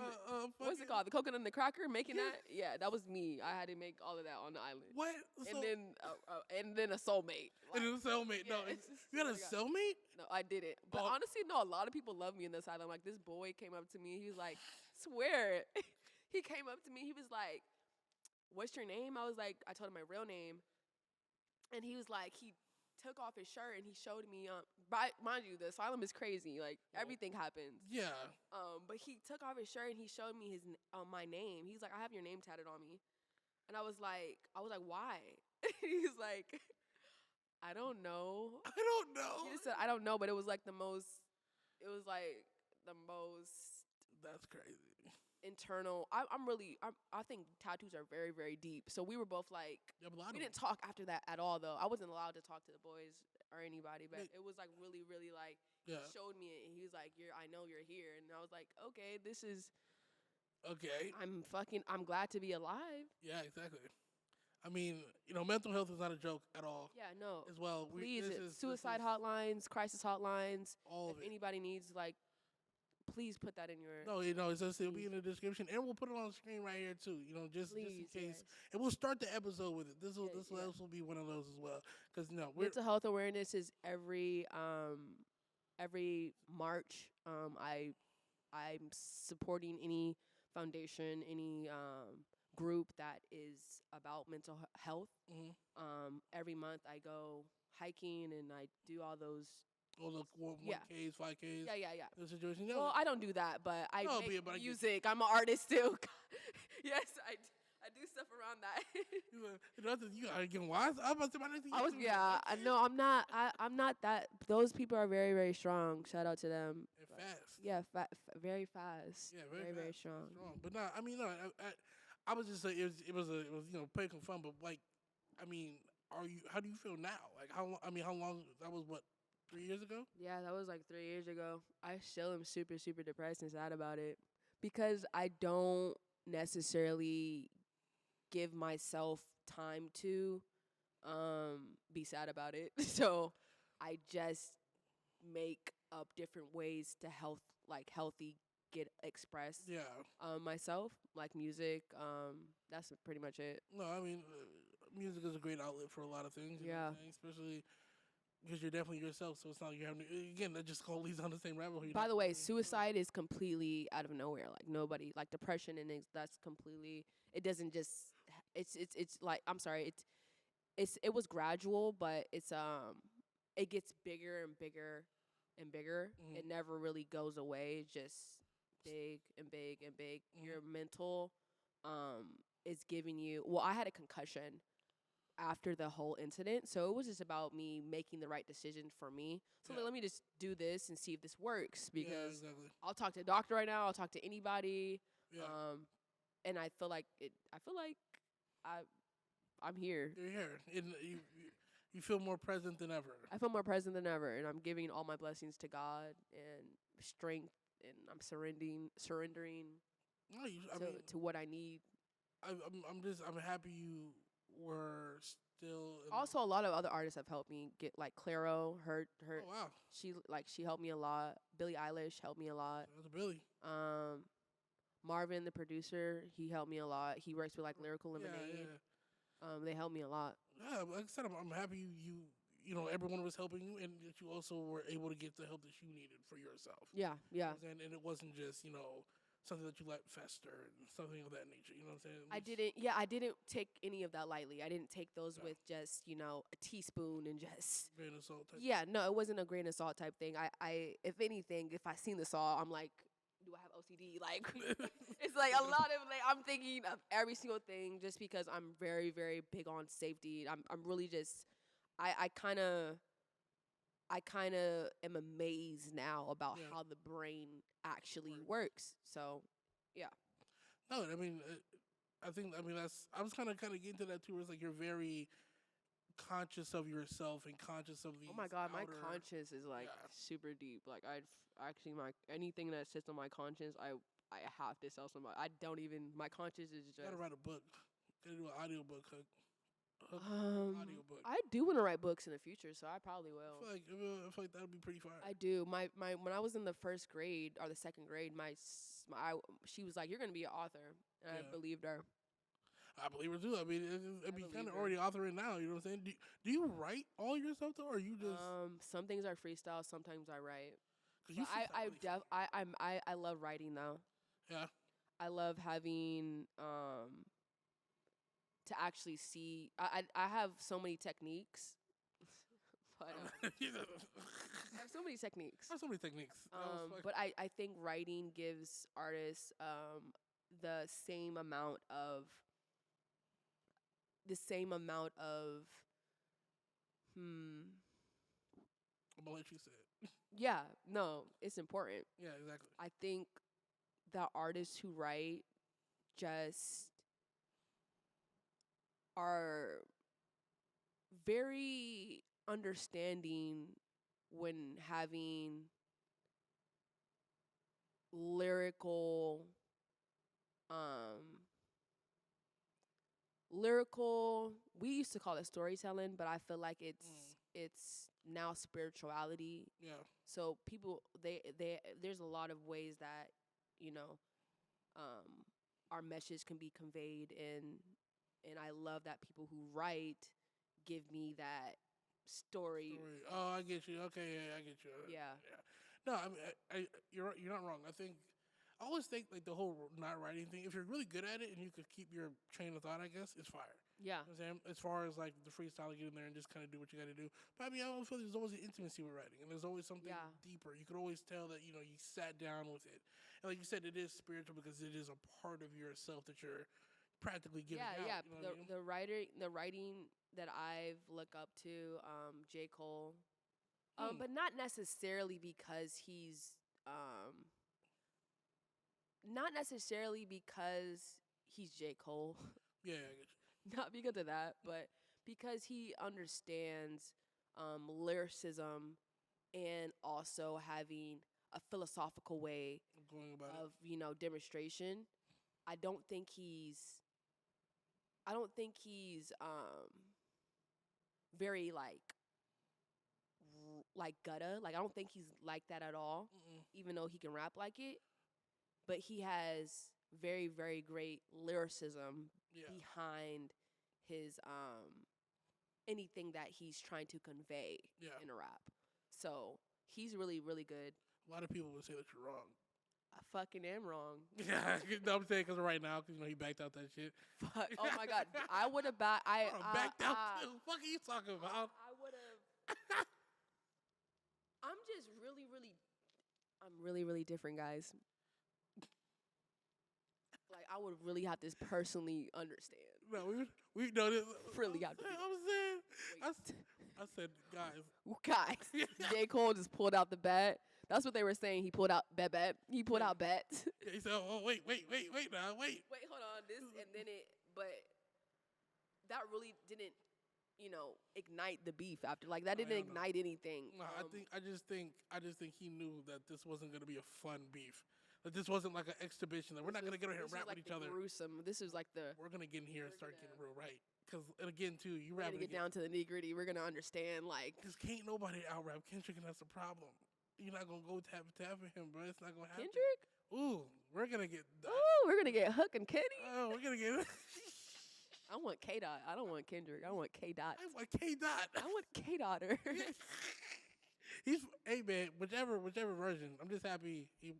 what's it called? The coconut and the cracker. Making that, yeah, that was me. I had to make all of that on the island. What? And then a soulmate. And a cellmate. No, you got a cellmate? No, I didn't. But honestly, no. A lot of people love me in this island. Like this boy came up to me. He was like, swear. He came up to me. He was like, "What's your name?" I was like, I told him my real name. And he was like, he took off his shirt and he showed me. Mind you, the asylum is crazy. Like everything happens. Yeah. But he took off his shirt and he showed me my name. He's like, I have your name tatted on me. And I was like, why? He's like, I don't know. He just said, I don't know, but it was like the most. That's crazy. Internal. I think tattoos are very, very deep. So we were both like, we didn't talk after that at all though. I wasn't allowed to talk to the boys or anybody, but it was like really, really like, he showed me it and he was like, I know you're here. And I was like, okay, this is okay. I'm glad to be alive. Yeah, exactly. I mean, mental health is not a joke at all. Yeah, no. As well. Please, suicide hotlines, crisis hotlines. All of it. If anybody needs please put that in your. No, it'll be in the description, and we'll put it on the screen right here too. Just in case, yes. and we'll start the episode with it. This will be one of those as well, because mental health awareness is every March. I'm supporting any foundation, any group that is about mental health. Mm-hmm. Every month I go hiking and I do all those. All the 1Ks, 5Ks. Yeah. The situation. Well, I don't do that, but I make but music. I'm an artist too. Yes, I do stuff around that. You gotta get wise. I'm about to say my next thing. I know I'm not that. Those people are very, very strong. Shout out to them. And fast. Yeah, very fast. Yeah, very, fast, very strong. But no, I mean, no, I was just saying it was playing fun. But like, I mean, how do you feel now? Like how long? That was what, 3 years ago? Yeah, that was like 3 years ago. I still am super, super depressed and sad about it because I don't necessarily give myself time to be sad about it. So I just make up different ways to healthy get expressed Yeah. myself, like music. That's pretty much it. No, I mean, music is a great outlet for a lot of things. You know what I'm saying? Especially because you're definitely yourself. So it's not like you're having to, again, that just all leads on the same rabbit hole. By the way, suicide is completely out of nowhere. Like nobody, like depression and that's completely. It doesn't just. It's like I'm sorry. It was gradual, but it gets bigger and bigger and bigger. Mhm. It never really goes away. It's just big and big and big. Mhm. Your mental is giving you. Well, I had a concussion after the whole incident, so it was just about me making the right decision for me. So let me just do this and see if this works because I'll talk to a doctor right now. I'll talk to anybody. Yeah. And I feel like I'm here. You're here. And you feel more present than ever. I feel more present than ever, and I'm giving all my blessings to God and strength, and I'm surrendering to what I need. I'm happy you were still. Also, a lot of other artists have helped me get like Clairo. Her. Oh wow. She helped me a lot. Billie Eilish helped me a lot. That's Billy. Marvin, the producer, he helped me a lot. He works with like Lyrical Lemonade. Yeah. They helped me a lot. Yeah, like I said, I'm happy you know everyone was helping you, and that you also were able to get the help that you needed for yourself. Yeah. And it wasn't just something that you let fester and something of that nature. You know what I'm saying? I didn't take any of that lightly. I didn't take those with just a teaspoon and just grain of salt type. Yeah, no, it wasn't a grain of salt type thing. I if anything, if I seen the salt, I'm like, do I have OCD? Like, it's like a lot of I'm thinking of every single thing just because I'm very, very big on safety. I'm really just I kind of am amazed now about how the brain actually works. So, yeah. No, I mean, I was kind of getting to that too. Where it's like you're very conscious of yourself and conscious of the. Oh my God, my conscience is super deep. Like anything that sits on my conscience, I have to tell somebody. I don't even. My conscience is just. You gotta write a book. Gotta do an audiobook. Audiobook. I do want to write books in the future, so I probably will. I feel like that would be pretty fire. I do. My when I was in the first grade or the second grade, she was like, "You're gonna be an author," and I believed her. I believe her too. I mean, it'd be kind of already authoring now. You know what I'm saying? Do you write all your stuff though, or you just? Some things are freestyle. Sometimes I write. I love writing though. Yeah. I love having to actually see. I have so many techniques. But, I have so many techniques. But I think writing gives artists the same amount of I'm gonna let you say it. Yeah, no, it's important. Yeah, exactly. I think the artists who write just are very understanding when having lyrical we used to call it storytelling, but I feel like it's now spirituality. Yeah. So people there's a lot of ways that our message can be conveyed, and I love that people who write give me that story. Oh, I get you. Okay, yeah, I get you. Yeah. No, I mean, you're not wrong. I always think like the whole not writing thing. If you're really good at it and you could keep your train of thought, I guess it's fire. Yeah. You know what I'm saying? As far as like the freestyle, get in there and just kind of do what you got to do. But I mean, I don't feel there's always an intimacy with writing, and there's always something deeper. You could always tell that you sat down with it, and like you said, it is spiritual because it is a part of yourself that you're practically giving out. Yeah. You know what I mean? The writing that I've looked up to, J. Cole, Hmm. but not necessarily because he's J. Cole. Yeah, I get you. Not because of that, but because he understands lyricism and also having a philosophical way I'm going about of demonstration. I don't think he's very like gutta. Like I don't think he's like that at all. Mm-mm. Even though he can rap like it, but he has very very great lyricism Yeah. behind his anything that he's trying to convey Yeah. in a rap. So he's really really good. A lot of people would say that you're wrong. I fucking am wrong. Yeah, no, I'm saying because right now, because he backed out that shit. Fuck. Oh my god, I would have backed. Backed out too. What are you talking about? I would have. I'm just I'm really, really different, guys. Like, I would really have to personally understand. No, we know this. Really got to. I'm saying, I said, guys. Guys, J. Cole just pulled out the bat. That's what they were saying. He pulled out bet. He pulled out bet. Yeah, he said, oh, wait now, wait. Wait, hold on. But that really didn't, ignite the beef after. Like, that didn't ignite anything. No, I just think he knew that this wasn't gonna be a fun beef. That this wasn't like an exhibition. That we're not gonna get over here and rap with each other. Gruesome. This is like We're gonna get in here and start getting real right. And again, too, you we're rapping. Gonna get down to the nitty gritty. We're gonna understand like. Because can't nobody out rap Kendrick, and that's the problem. You're not gonna go tap for him, bro. It's not gonna happen. Kendrick? Ooh, we're gonna get. Ooh, we're gonna get Hook and Kenny. Oh, we're gonna get. I want K Dot. I don't want Kendrick. I want K Dot. I want K Dot. I want K Dotter. Hey man, whichever version. I'm just happy we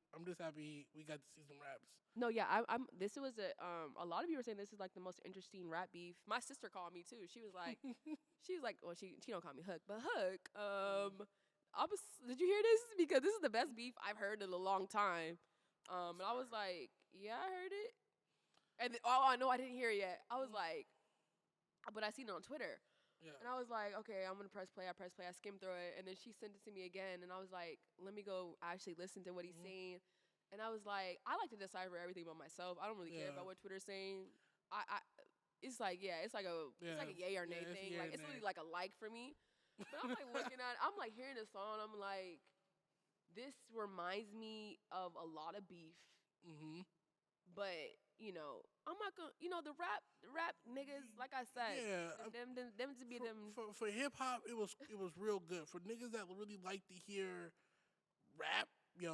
got to see some raps. No, yeah, this was a lot of you were saying this is like the most interesting rap beef. My sister called me too. She was like, well, she don't call me Hook, but Hook. Did you hear this? Because this is the best beef I've heard in a long time. And I was like, yeah, I heard it. And I know I didn't hear it yet. I was like, but I seen it on Twitter. Yeah. And I was like, okay, I'm going to press play. I skimmed through it. And then she sent it to me again. And I was like, let me go actually listen to what he's saying. And I was like, I like to decipher everything by myself. I don't really care about what Twitter's saying. It's like, it's like a yay or nay thing. Like, it's really like a like for me. But I'm like looking at it. I'm like hearing this song. I'm like, this reminds me of a lot of beef. Mm-hmm. But, I'm not gonna, the rap niggas, like I said, them to be them. For hip hop, it was real good. For niggas that really like to hear rap, that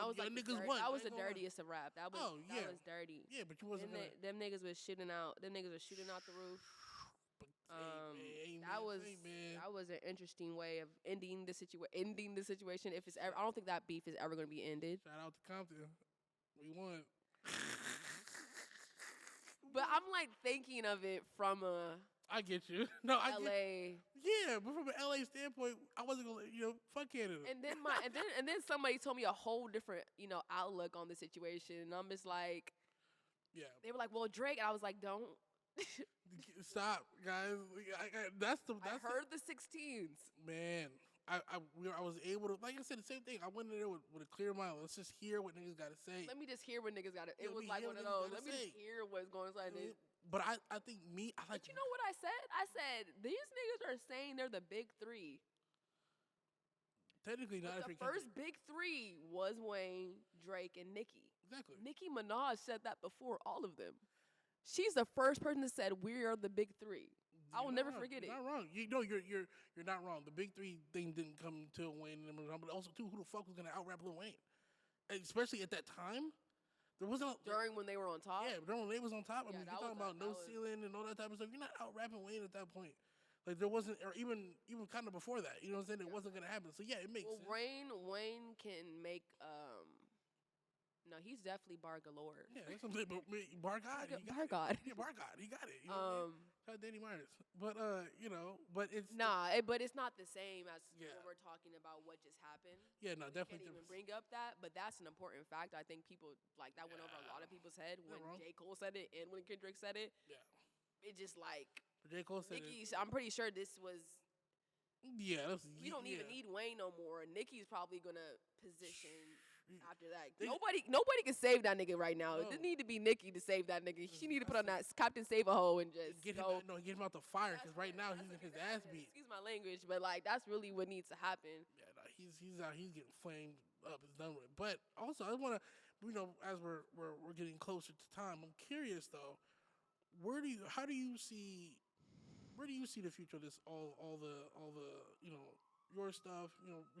was like that was the dirtiest of rap. That was dirty. Yeah, but you wasn't them niggas was shooting out. Them niggas was shooting out the roof. That was an interesting way of ending the situation. If it's ever, I don't think that beef is ever going to be ended. Shout out to Compton, we won. But I'm like thinking of it from I get you. No, I LA. Yeah, but from an LA standpoint, I wasn't gonna fuck Canada. And then somebody told me a whole different outlook on the situation, and I'm just like, yeah. They were like, well, Drake, and I was like, don't. Stop, guys. I heard the 16s. Man, I was able to, like I said, the same thing. I went in there with a clear mind. Let's just hear what niggas got to say. Let me just hear what niggas got to. It was like one of those. Let me just hear what's going on. But I think I like. But you know what I said? I said these niggas are saying they're the big three. Technically not. The first big three was Wayne, Drake, and Nicki. Exactly. Nicki Minaj said that before all of them. She's the first person that said we are the big three. I will never forget it. You're not wrong. You're not wrong. The big three thing didn't come until Wayne and Eminem, but also too, who the fuck was gonna out-rap Lil Wayne? Especially at that time, there wasn't during when they were on top. Yeah, during when they was on top. I mean, you're talking about No Ceiling and all that type of stuff. You're not out-rapping Wayne at that point. Like there wasn't, or even kind of before that. You know what I'm saying? It wasn't gonna happen. So yeah, it makes sense. Wayne can make. No, he's definitely bar galore. Yeah, that's something. But bar God. Bar God. Yeah, bar God. He got it. You know Shout out Danny Myers. But but it's but it's not the same as Yeah. when we're talking about what just happened. Yeah, no, We definitely can't even different. bring up that, but that's an important fact. I think people like that went over a lot of people's head when wrong. J. Cole said it and when Kendrick said it. Yeah. It just like But J. Cole said Nicki. I'm pretty sure this was. Yeah, that's, We don't even need Wayne no more. Nicki's probably gonna position after that. They- Nobody can save that nigga right now. No. It didn't need to be Nicki to save that nigga. She need to put on that Captain Save a Hoe and just get go. him. No, get him out the fire because right now That's he's a- getting his that's ass a- beat. Excuse my language, but like that's really what needs to happen. Yeah, no, he's out. He's getting flamed up. It's done with. But also, I want to, as we're getting closer to time, I'm curious though. How do you see? Where do you see the future of this? All the your stuff.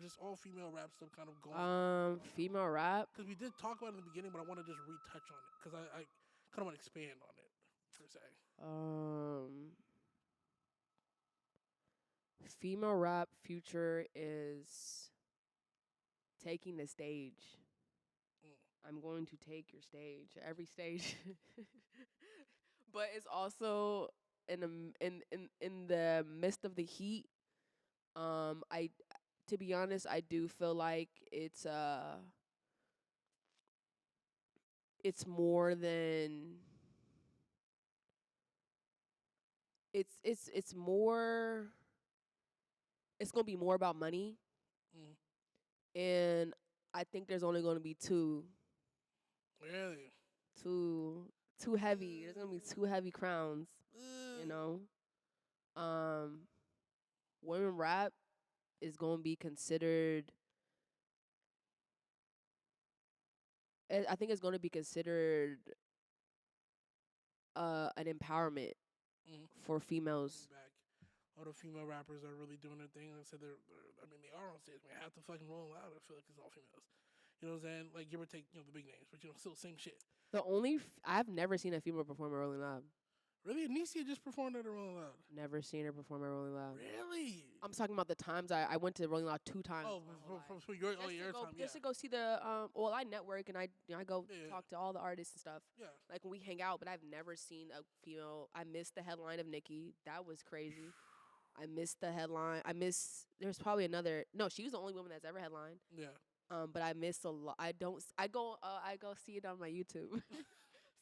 Just all female rap stuff kind of going. Female rap. Because we did talk about it in the beginning, but I want to just retouch on it because I kind of want to expand on it per se. Female rap future is taking the stage. I'm going to take your stage, every stage. But it's also in the midst of the heat. To be honest, I do feel like it's more than it's more. It's gonna be more about money, and I think there's only gonna be two. Really? Too heavy. There's gonna be two heavy crowns. Women rap is gonna be considered. I think it's gonna be considered an empowerment for females. Back. All the female rappers are really doing their thing. Like I said, they are on stage. Half the fucking Rolling Loud, I feel like it's all females. You know what I'm saying? Like, give or take, the big names, but still same shit. The only I've never seen a female perform at Rolling Loud. Really? Anicia just performed at a Rolling Loud. Never seen her perform at Rolling Loud. Really? I'm talking about the times I went to Rolling Loud 2 times. For your time, just to go see the well, I network and I go talk to all the artists and stuff. Yeah. Like when we hang out, but I've never seen a female. I missed the headline of Nicki. That was crazy. I missed the headline. There's probably another. No, she was the only woman that's ever headlined. Yeah. But I missed a lot. I go see it on my YouTube.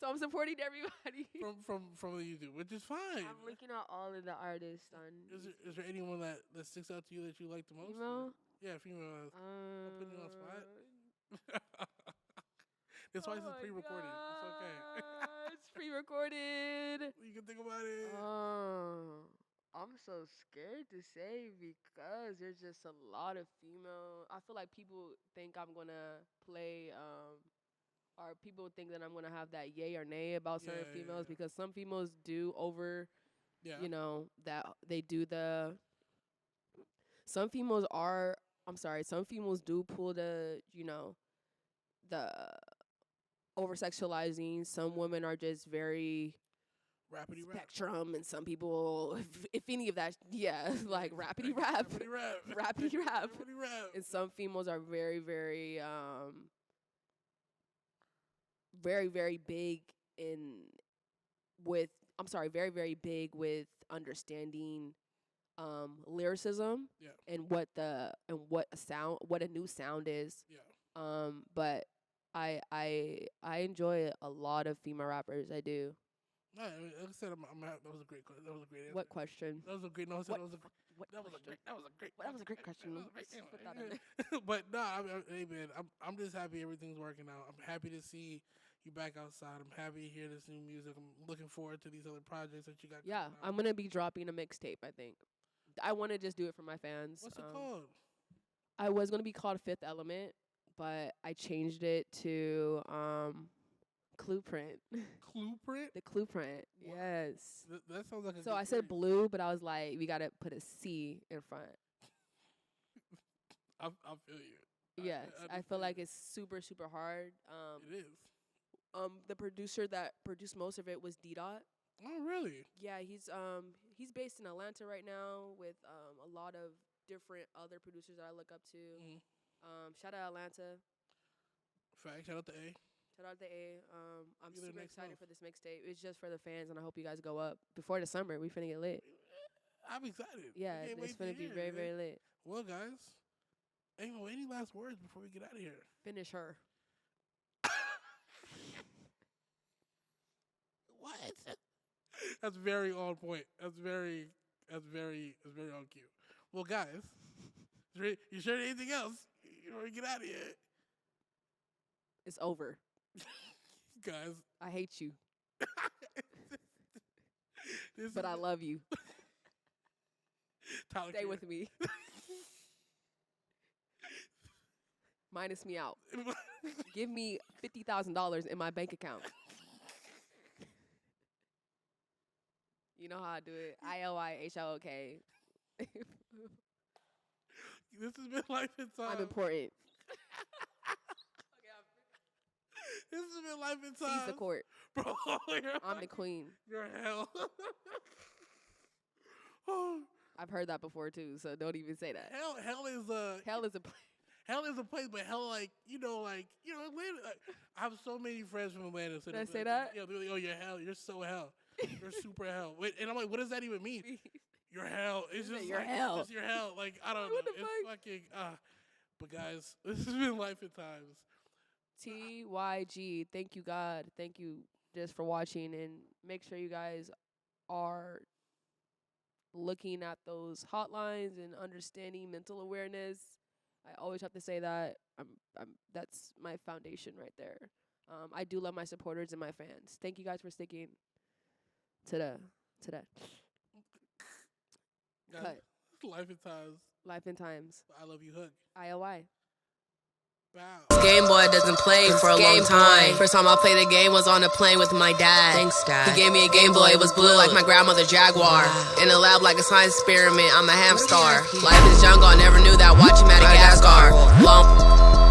So I'm supporting everybody. From the YouTube, which is fine. I'm looking at all of the artists on. Is there anyone that sticks out to you that you like the most? Female? Yeah, female. I'm putting you on spot. That's why it's pre-recorded. It's okay. It's pre-recorded. You can think about it. I'm so scared to say because there's just a lot of female. I feel like people think I'm gonna play. Or people think that I'm gonna have that yay or nay about certain females because some females do over. That they do the. Some females are. I'm sorry. Some females do pull the. The over sexualizing. Some women are just very. Rapidy spectrum, and some people, if any of that, like rapidy rap, rapidy rap, and some females are very, very, very, very big very, very big with understanding lyricism and what a new sound is. But I enjoy a lot of female rappers. I do. No, like I said, that was a great question. That was a great answer. What question? That was a great. No, that was a great question. But no, hey man, I'm just happy everything's working out. I'm happy to see you back outside. I'm happy to hear this new music. I'm looking forward to these other projects that you got. Yeah, I'm gonna be dropping a mixtape. I think. I want to just do it for my fans. What's it called? I was gonna be called Fifth Element, but I changed it to Clueprint. Clueprint? The Clueprint. Wow. Yes. That sounds like a So I said blue, but I was like, we gotta put a C in front. I feel you. Yes. I feel like it's super, super hard. It is. The producer that produced most of it was D-Dot. Oh, really? Yeah, he's based in Atlanta right now with a lot of different other producers that I look up to. Shout out Atlanta. Fact. Shout out to A. Shout out to A. I'm Either super next excited month. for this mixtape. It's just for the fans, and I hope you guys go up before the summer. We finna get lit. I'm excited. Yeah, I can't it's wait to finna be hear it, very, man. very lit. Well, guys, any last words before we get out of here? Finish her. What? That's very on point. That's very on cue. Well, guys, you sure anything else? You want to get out of here, It's over. guys? I hate you, This but is I love you. Tyler Stay Keator. with me. Minus me out. Give me $50,000 in my bank account. You know how I do it. IlyHook. This has been Life in Time. I'm important. This has been Life in Time. Seize the court. Bro, I'm the queen. You're hell. Oh, I've heard that before too, so don't even say that. hell is a Hell is a place. hell is a place, but hell Atlanta. Like, I have so many friends from Atlanta. So Did I say that? Yeah, they're like, oh, you're hell. You're so hell. You're super hell. Wait, and I'm like, what does that even mean? You're hell. It's just You're like, hell. It's just your hell. Like, I don't know. What the It's fucking. But guys, this has been Life in Times. TYG. Thank you, God. Thank you just for watching, and make sure you guys are looking at those hotlines and understanding mental awareness. I always have to say that. That's my foundation right there. I do love my supporters and my fans. Thank you guys for sticking to that. Guys, Cut. Life in Times. Life in Times. I love you, Hook. IOI. Bow. Game Boy doesn't play for a long time. First time I played the game was on a plane with my dad. Thanks, Dad. He gave me a Game Boy, it was blue like my grandmother Jaguar. In a lab like a science experiment, I'm a hamstar. Life is jungle, I never knew that. Watching Madagascar. Long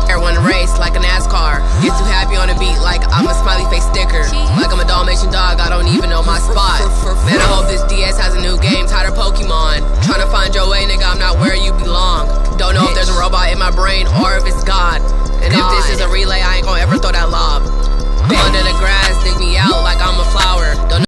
hair, one race like a NASCAR. Get too happy on a beat like I'm a smiley face sticker. Like I'm a Dalmatian dog, I don't even know my spot. Man, I hope this DS has a new game, tired of Pokemon. Trying to find your way, nigga, I'm not where you belong. Don't know if there's a robot in my brain or if it's God. And if this is a relay, I ain't gonna ever throw that lob. Under the grass, dig me out like I'm a flower.